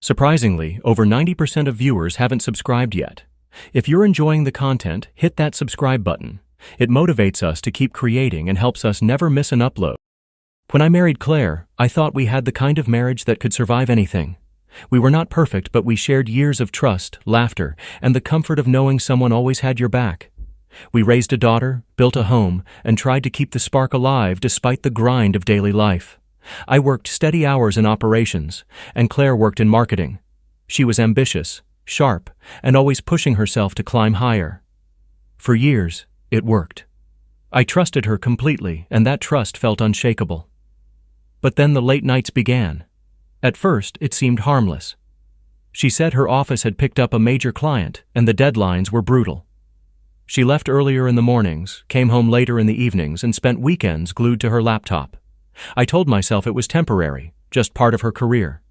Surprisingly, over 90% of viewers haven't subscribed yet. If you're enjoying the content, hit that subscribe button. It motivates us to keep creating and helps us never miss an upload. When I married Claire, I thought we had the kind of marriage that could survive anything. We were not perfect, but we shared years of trust, laughter, and the comfort of knowing someone always had your back. We raised a daughter, built a home, and tried to keep the spark alive despite the grind of daily life. I worked steady hours in operations, and Claire worked in marketing. She was ambitious, sharp, and always pushing herself to climb higher. For years, it worked. I trusted her completely, and that trust felt unshakable. But then the late nights began. At first, it seemed harmless. She said her office had picked up a major client, and the deadlines were brutal. She left earlier in the mornings, came home later in the evenings, and spent weekends glued to her laptop. I told myself it was temporary, just part of her career.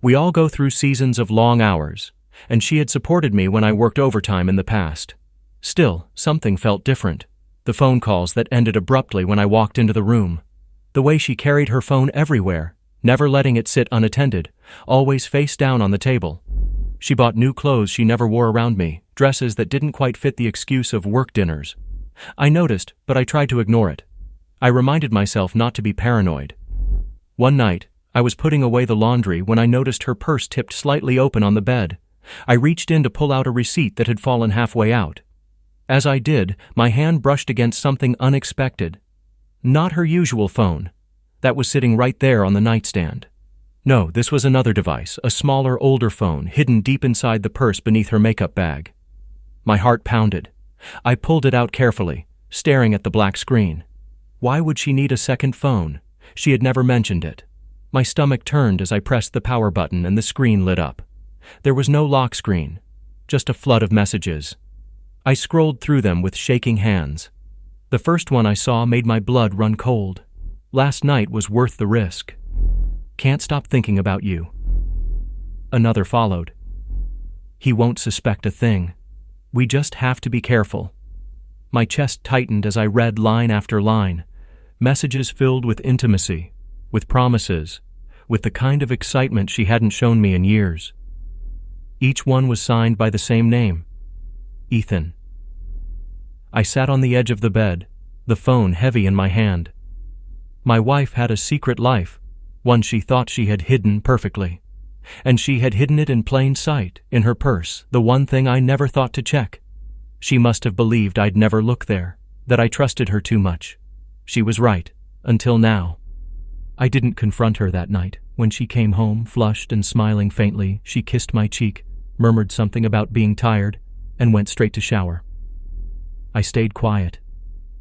We all go through seasons of long hours, and she had supported me when I worked overtime in the past. Still, something felt different. The phone calls that ended abruptly when I walked into the room. The way she carried her phone everywhere, never letting it sit unattended, always face down on the table. She bought new clothes she never wore around me, dresses that didn't quite fit the excuse of work dinners. I noticed, but I tried to ignore it. I reminded myself not to be paranoid. One night, I was putting away the laundry when I noticed her purse tipped slightly open on the bed. I reached in to pull out a receipt that had fallen halfway out. As I did, my hand brushed against something unexpected. Not her usual phone. That was sitting right there on the nightstand. No, this was another device, a smaller, older phone, hidden deep inside the purse beneath her makeup bag. My heart pounded. I pulled it out carefully, staring at the black screen. Why would she need a second phone? She had never mentioned it. My stomach turned as I pressed the power button and the screen lit up. There was no lock screen, just a flood of messages. I scrolled through them with shaking hands. The first one I saw made my blood run cold. Last night was worth the risk. Can't stop thinking about you. Another followed. He won't suspect a thing. We just have to be careful. My chest tightened as I read line after line. Messages filled with intimacy, with promises, with the kind of excitement she hadn't shown me in years. Each one was signed by the same name, Ethan. I sat on the edge of the bed, the phone heavy in my hand. My wife had a secret life, one she thought she had hidden perfectly. And she had hidden it in plain sight, in her purse, the one thing I never thought to check. She must have believed I'd never look there, that I trusted her too much. She was right, until now. I didn't confront her that night. When she came home, flushed and smiling faintly, she kissed my cheek, murmured something about being tired, and went straight to shower. I stayed quiet.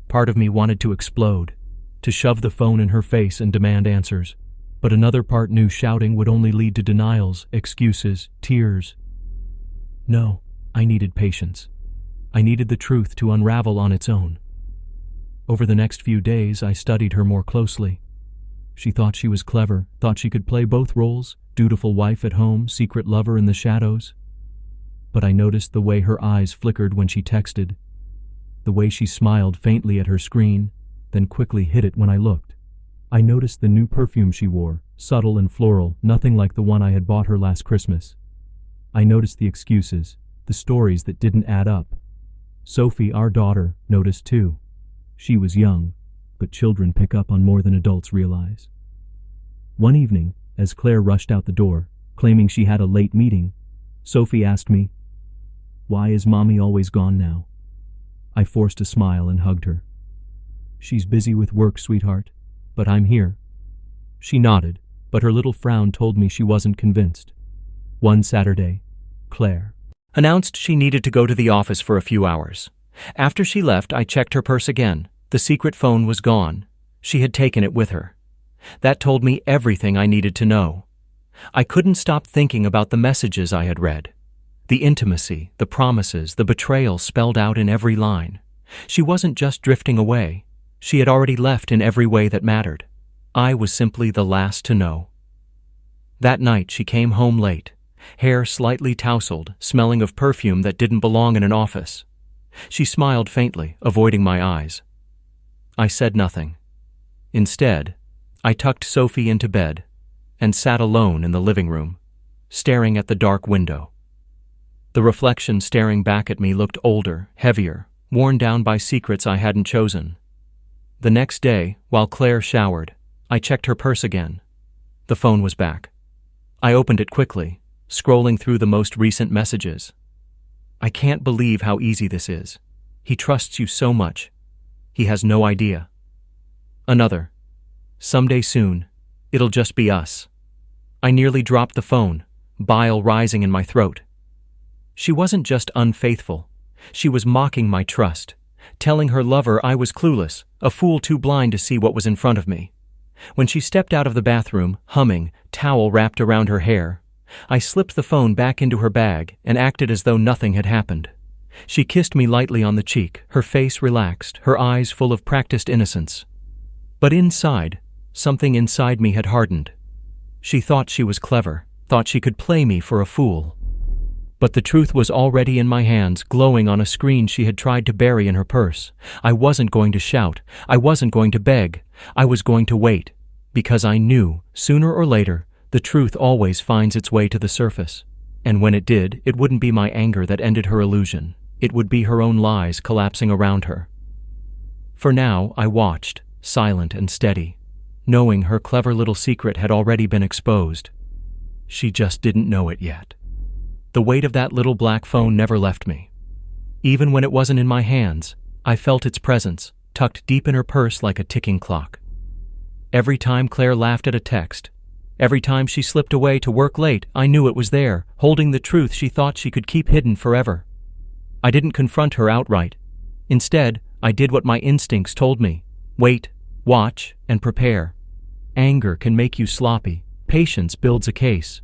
Part of me wanted to explode, to shove the phone in her face and demand answers. But another part knew shouting would only lead to denials, excuses, tears. No, I needed patience. I needed the truth to unravel on its own. Over the next few days, I studied her more closely. She thought she was clever, thought she could play both roles, dutiful wife at home, secret lover in the shadows. But I noticed the way her eyes flickered when she texted, the way she smiled faintly at her screen, then quickly hid it when I looked. I noticed the new perfume she wore, subtle and floral, nothing like the one I had bought her last Christmas. I noticed the excuses, the stories that didn't add up. Sophie, our daughter, noticed too. She was young, but children pick up on more than adults realize. One evening, as Claire rushed out the door, claiming she had a late meeting, Sophie asked me, "Why is Mommy always gone now?" I forced a smile and hugged her. "She's busy with work, sweetheart, but I'm here." She nodded, but her little frown told me she wasn't convinced. One Saturday, Claire announced she needed to go to the office for a few hours. After she left, I checked her purse again. The secret phone was gone. She had taken it with her. That told me everything I needed to know. I couldn't stop thinking about the messages I had read. The intimacy, the promises, the betrayal spelled out in every line. She wasn't just drifting away. She had already left in every way that mattered. I was simply the last to know. That night she came home late, hair slightly tousled, smelling of perfume that didn't belong in an office. She smiled faintly, avoiding my eyes. I said nothing. Instead, I tucked Sophie into bed and sat alone in the living room, staring at the dark window. The reflection staring back at me looked older, heavier, worn down by secrets I hadn't chosen. The next day, while Claire showered, I checked her purse again. The phone was back. I opened it quickly, scrolling through the most recent messages. I can't believe how easy this is. He trusts you so much. He has no idea. Another. Someday soon, it'll just be us. I nearly dropped the phone, bile rising in my throat. She wasn't just unfaithful. She was mocking my trust, telling her lover I was clueless, a fool too blind to see what was in front of me. When she stepped out of the bathroom, humming, towel wrapped around her hair, I slipped the phone back into her bag and acted as though nothing had happened. She kissed me lightly on the cheek, her face relaxed, her eyes full of practiced innocence. But inside, something inside me had hardened. She thought she was clever, thought she could play me for a fool. But the truth was already in my hands, glowing on a screen she had tried to bury in her purse. I wasn't going to shout. I wasn't going to beg. I was going to wait, because I knew, sooner or later, the truth always finds its way to the surface. And when it did, it wouldn't be my anger that ended her illusion. It would be her own lies collapsing around her. For now, I watched, silent and steady, knowing her clever little secret had already been exposed. She just didn't know it yet. The weight of that little black phone never left me. Even when it wasn't in my hands, I felt its presence, tucked deep in her purse like a ticking clock. Every time Claire laughed at a text, every time she slipped away to work late, I knew it was there, holding the truth she thought she could keep hidden forever. I didn't confront her outright. Instead, I did what my instincts told me. Wait, watch, and prepare. Anger can make you sloppy. Patience builds a case.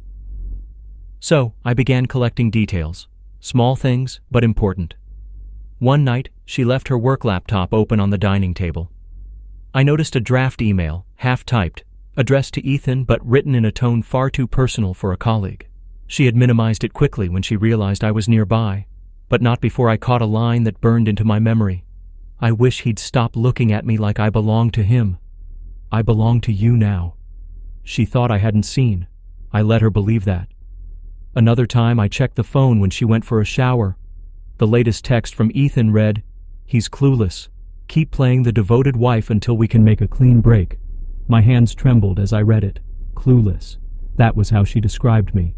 So, I began collecting details. Small things, but important. One night, she left her work laptop open on the dining table. I noticed a draft email, half-typed, addressed to Ethan but written in a tone far too personal for a colleague. She had minimized it quickly when she realized I was nearby, but not before I caught a line that burned into my memory. I wish he'd stop looking at me like I belonged to him. I belong to you now. She thought I hadn't seen. I let her believe that. Another time I checked the phone when she went for a shower. The latest text from Ethan read, "He's clueless. Keep playing the devoted wife until we can make a clean break." My hands trembled as I read it. Clueless. That was how she described me.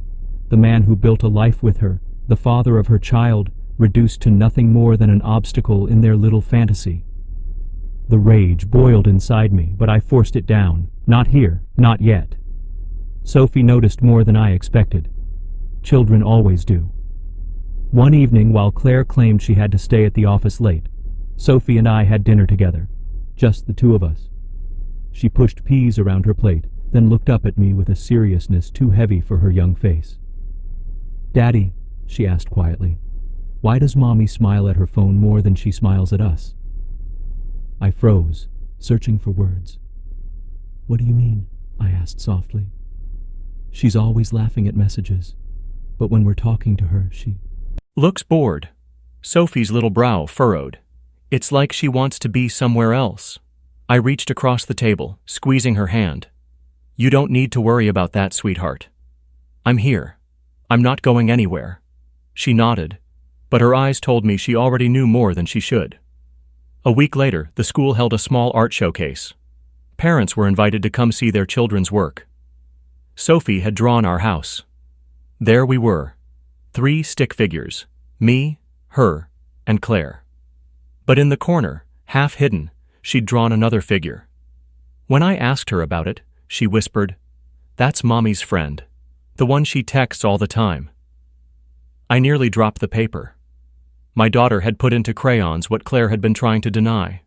The man who built a life with her, the father of her child, reduced to nothing more than an obstacle in their little fantasy. The rage boiled inside me, but I forced it down. Not here, not yet. Sophie noticed more than I expected. Children always do. One evening, while Claire claimed she had to stay at the office late, Sophie and I had dinner together, just the two of us. She pushed peas around her plate, then looked up at me with a seriousness too heavy for her young face. "Daddy," she asked quietly, "why does Mommy smile at her phone more than she smiles at us?" I froze, searching for words. "What do you mean?" I asked softly. "She's always laughing at messages. But when we're talking to her, she looks bored." Sophie's little brow furrowed. "It's like she wants to be somewhere else." I reached across the table, squeezing her hand. "You don't need to worry about that, sweetheart. I'm here. I'm not going anywhere." She nodded, but her eyes told me she already knew more than she should. A week later, the school held a small art showcase. Parents were invited to come see their children's work. Sophie had drawn our house. There we were, 3 stick figures, me, her, and Claire. But in the corner, half hidden, she'd drawn another figure. When I asked her about it, she whispered, "That's Mommy's friend, the one she texts all the time." I nearly dropped the paper. My daughter had put into crayons what Claire had been trying to deny.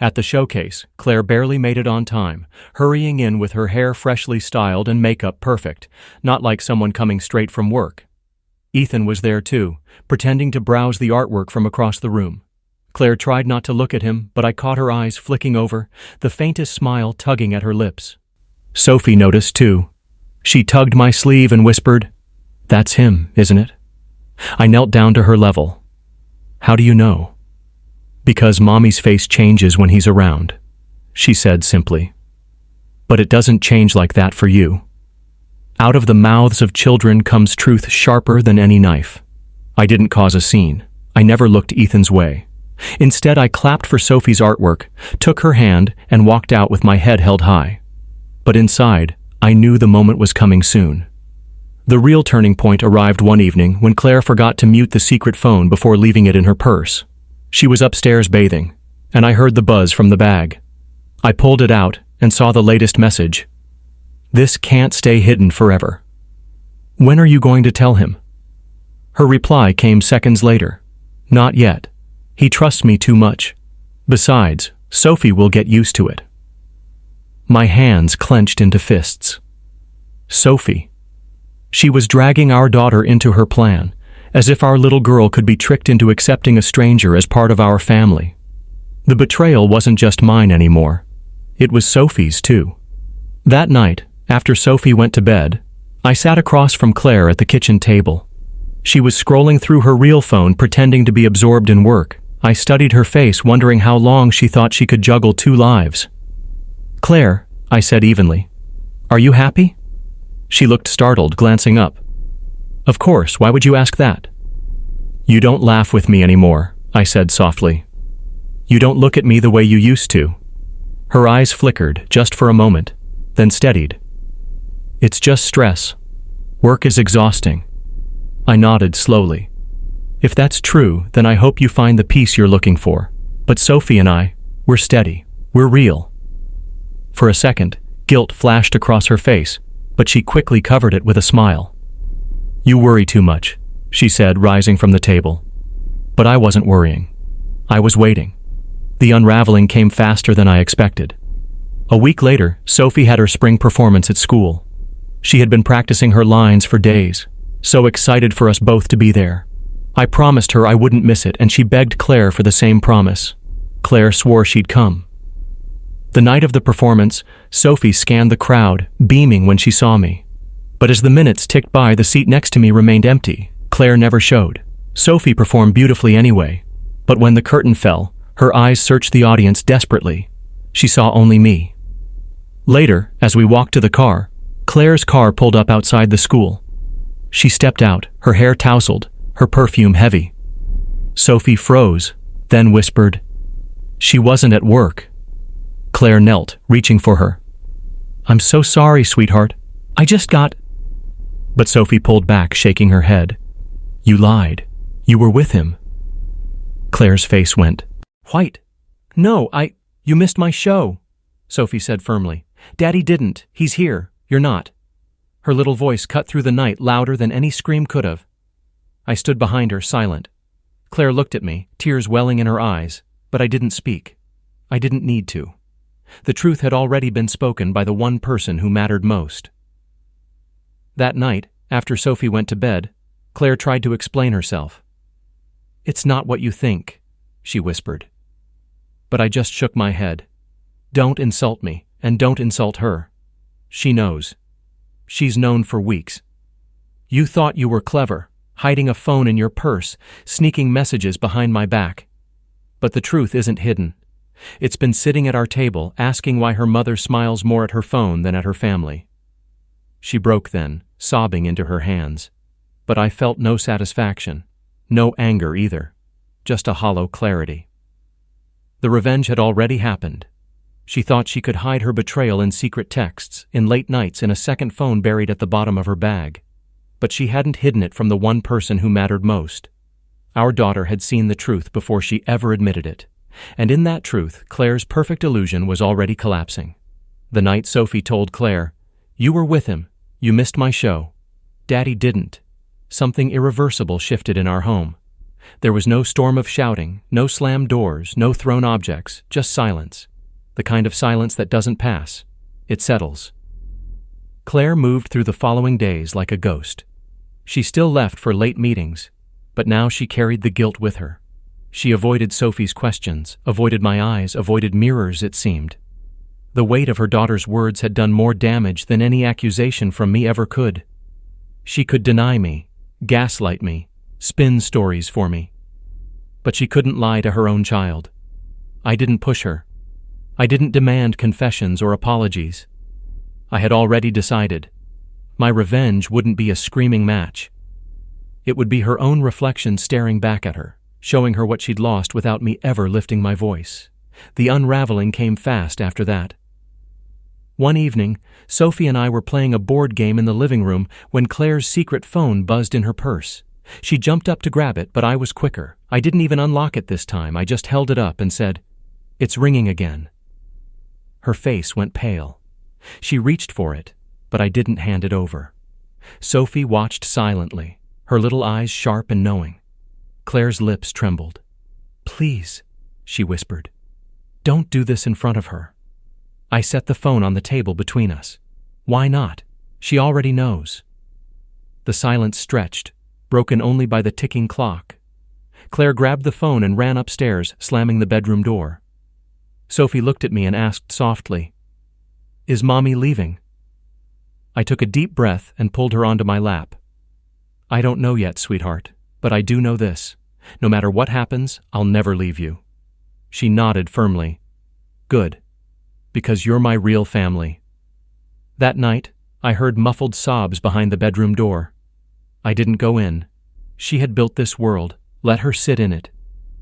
At the showcase, Claire barely made it on time, hurrying in with her hair freshly styled and makeup perfect, not like someone coming straight from work. Ethan was there too, pretending to browse the artwork from across the room. Claire tried not to look at him, but I caught her eyes flicking over, the faintest smile tugging at her lips. Sophie noticed too. She tugged my sleeve and whispered, "That's him, isn't it?" I knelt down to her level. "How do you know?" "Because Mommy's face changes when he's around," she said simply. "But it doesn't change like that for you." Out of the mouths of children comes truth sharper than any knife. I didn't cause a scene. I never looked Ethan's way. Instead, I clapped for Sophie's artwork, took her hand, and walked out with my head held high. But inside, I knew the moment was coming soon. The real turning point arrived one evening when Claire forgot to mute the secret phone before leaving it in her purse. She was upstairs bathing, and I heard the buzz from the bag. I pulled it out and saw the latest message. This can't stay hidden forever. When are you going to tell him? Her reply came seconds later. Not yet. He trusts me too much. Besides, Sophie will get used to it. My hands clenched into fists. Sophie. She was dragging our daughter into her plan, as if our little girl could be tricked into accepting a stranger as part of our family. The betrayal wasn't just mine anymore. It was Sophie's too. That night, after Sophie went to bed, I sat across from Claire at the kitchen table. She was scrolling through her real phone, pretending to be absorbed in work. I studied her face, wondering how long she thought she could juggle two lives. Claire, I said evenly, are you happy? She looked startled, glancing up. Of course, why would you ask that? You don't laugh with me anymore, I said softly. You don't look at me the way you used to. Her eyes flickered, just for a moment, then steadied. It's just stress. Work is exhausting. I nodded slowly. If that's true, then I hope you find the peace you're looking for. But Sophie and I, we're steady. We're real. For a second, guilt flashed across her face, but she quickly covered it with a smile. You worry too much, she said, rising from the table. But I wasn't worrying. I was waiting. The unraveling came faster than I expected. A week later, Sophie had her spring performance at school. She had been practicing her lines for days, so excited for us both to be there. I promised her I wouldn't miss it, and she begged Claire for the same promise. Claire swore she'd come. The night of the performance, Sophie scanned the crowd, beaming when she saw me. But as the minutes ticked by, the seat next to me remained empty. Claire never showed. Sophie performed beautifully anyway. But when the curtain fell, her eyes searched the audience desperately. She saw only me. Later, as we walked to the car, Claire's car pulled up outside the school. She stepped out, her hair tousled, her perfume heavy. Sophie froze, then whispered, "She wasn't at work." Claire knelt, reaching for her. "I'm so sorry, sweetheart. I just got—" But Sophie pulled back, shaking her head. "You lied. You were with him." Claire's face went white. "No, you missed my show," Sophie said firmly. "Daddy didn't. He's here. You're not." Her little voice cut through the night, louder than any scream could have. I stood behind her, silent. Claire looked at me, tears welling in her eyes, but I didn't speak. I didn't need to. The truth had already been spoken by the one person who mattered most. That night, after Sophie went to bed, Claire tried to explain herself. "It's not what you think," she whispered. But I just shook my head. "Don't insult me, and don't insult her. She knows. She's known for weeks. You thought you were clever, hiding a phone in your purse, sneaking messages behind my back. But the truth isn't hidden. It's been sitting at our table, asking why her mother smiles more at her phone than at her family." She broke then, sobbing into her hands. But I felt no satisfaction, no anger either, just a hollow clarity. The revenge had already happened. She thought she could hide her betrayal in secret texts, in late nights, in a second phone buried at the bottom of her bag. But she hadn't hidden it from the one person who mattered most. Our daughter had seen the truth before she ever admitted it. And in that truth, Claire's perfect illusion was already collapsing. The night Sophie told Claire, "You were with him. You missed my show. Daddy didn't." Something irreversible shifted in our home. There was no storm of shouting, no slammed doors, no thrown objects, just silence. The kind of silence that doesn't pass. It settles. Claire moved through the following days like a ghost. She still left for late meetings, but now she carried the guilt with her. She avoided Sophie's questions, avoided my eyes, avoided mirrors, it seemed. The weight of her daughter's words had done more damage than any accusation from me ever could. She could deny me, gaslight me, spin stories for me. But she couldn't lie to her own child. I didn't push her. I didn't demand confessions or apologies. I had already decided. My revenge wouldn't be a screaming match. It would be her own reflection staring back at her, showing her what she'd lost without me ever lifting my voice. The unraveling came fast after that. One evening, Sophie and I were playing a board game in the living room when Claire's secret phone buzzed in her purse. She jumped up to grab it, but I was quicker. I didn't even unlock it this time. I just held it up and said, "It's ringing again." Her face went pale. She reached for it, but I didn't hand it over. Sophie watched silently, her little eyes sharp and knowing. Claire's lips trembled. "Please," she whispered, "don't do this in front of her." I set the phone on the table between us. Why not? She already knows. The silence stretched, broken only by the ticking clock. Claire grabbed the phone and ran upstairs, slamming the bedroom door. Sophie looked at me and asked softly, "Is Mommy leaving?" I took a deep breath and pulled her onto my lap. "I don't know yet, sweetheart, but I do know this. No matter what happens, I'll never leave you." She nodded firmly. "Good. Because you're my real family." That night, I heard muffled sobs behind the bedroom door. I didn't go in. She had built this world. Let her sit in it.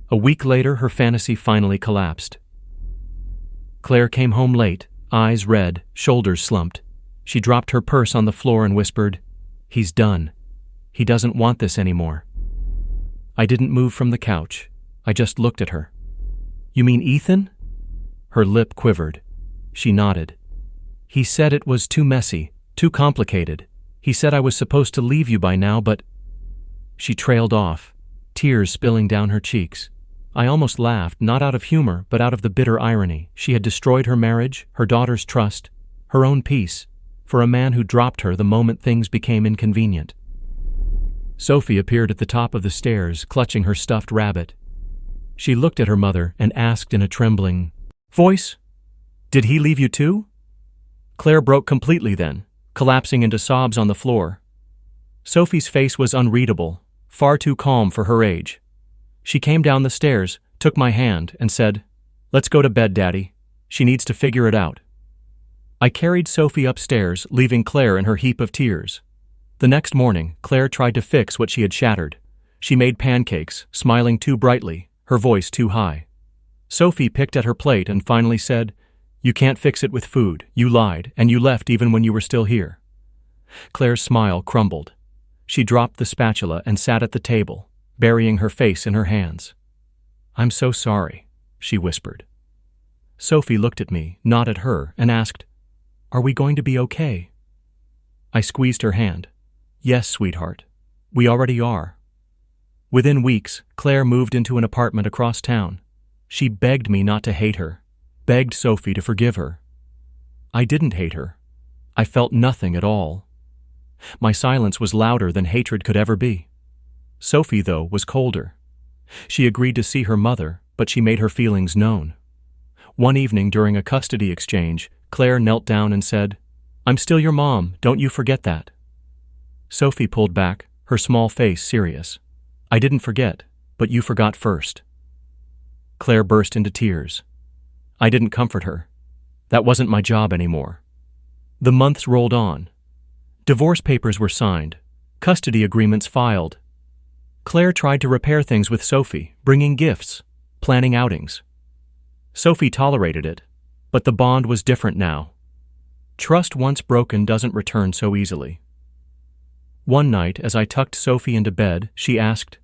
A week later, her fantasy finally collapsed. Claire came home late, eyes red, shoulders slumped. She dropped her purse on the floor and whispered, "He's done. He doesn't want this anymore." I didn't move from the couch. I just looked at her. "You mean Ethan?" Her lip quivered. She nodded. "He said it was too messy, too complicated. He said I was supposed to leave you by now, but—" She trailed off, tears spilling down her cheeks. I almost laughed, not out of humor, but out of the bitter irony. She had destroyed her marriage, her daughter's trust, her own peace, for a man who dropped her the moment things became inconvenient. Sophie appeared at the top of the stairs, clutching her stuffed rabbit. She looked at her mother and asked in a trembling voice, "Did he leave you too?" Claire broke completely then, collapsing into sobs on the floor. Sophie's face was unreadable, far too calm for her age. She came down the stairs, took my hand, and said, "Let's go to bed, Daddy. She needs to figure it out." I carried Sophie upstairs, leaving Claire in her heap of tears. The next morning, Claire tried to fix what she had shattered. She made pancakes, smiling too brightly, her voice too high. Sophie picked at her plate and finally said, "You can't fix it with food. You lied, and you left even when you were still here." Claire's smile crumbled. She dropped the spatula and sat at the table, burying her face in her hands. "I'm so sorry," she whispered. Sophie looked at me, not at her, and asked, "Are we going to be okay?" I squeezed her hand. "Yes, sweetheart. We already are." Within weeks, Claire moved into an apartment across town. She begged me not to hate her, begged Sophie to forgive her. I didn't hate her. I felt nothing at all. My silence was louder than hatred could ever be. Sophie, though, was colder. She agreed to see her mother, but she made her feelings known. One evening during a custody exchange, Claire knelt down and said, "I'm still your mom, don't you forget that." Sophie pulled back, her small face serious. "I didn't forget, but you forgot first." Claire burst into tears. I didn't comfort her. That wasn't my job anymore. The months rolled on. Divorce papers were signed, custody agreements filed. Claire tried to repair things with Sophie, bringing gifts, planning outings. Sophie tolerated it, but the bond was different now. Trust once broken doesn't return so easily. One night, as I tucked Sophie into bed, she asked,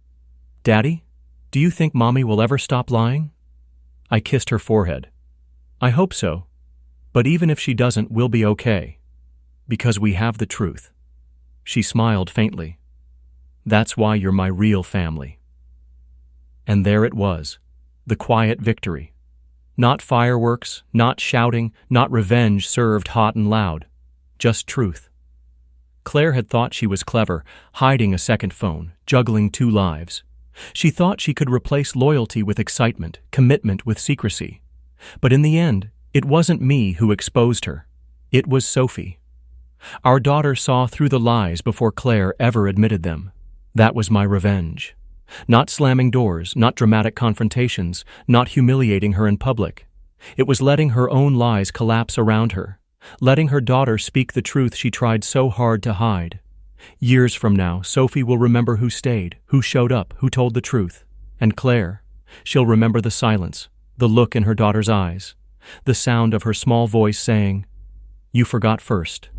"Daddy, do you think Mommy will ever stop lying?" I kissed her forehead. "I hope so. But even if she doesn't, we'll be okay. Because we have the truth." She smiled faintly. "That's why you're my real family." And there it was, the quiet victory. Not fireworks, not shouting, not revenge served hot and loud. Just truth. Claire had thought she was clever, hiding a second phone, juggling two lives. She thought she could replace loyalty with excitement, commitment with secrecy. But in the end, it wasn't me who exposed her. It was Sophie. Our daughter saw through the lies before Claire ever admitted them. That was my revenge. Not slamming doors, not dramatic confrontations, not humiliating her in public. It was letting her own lies collapse around her, letting her daughter speak the truth she tried so hard to hide. Years from now, Sophie will remember who stayed, who showed up, who told the truth. And Claire, she'll remember the silence, the look in her daughter's eyes, the sound of her small voice saying, "You forgot first."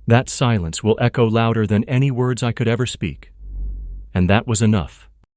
That silence will echo louder than any words I could ever speak. And that was enough.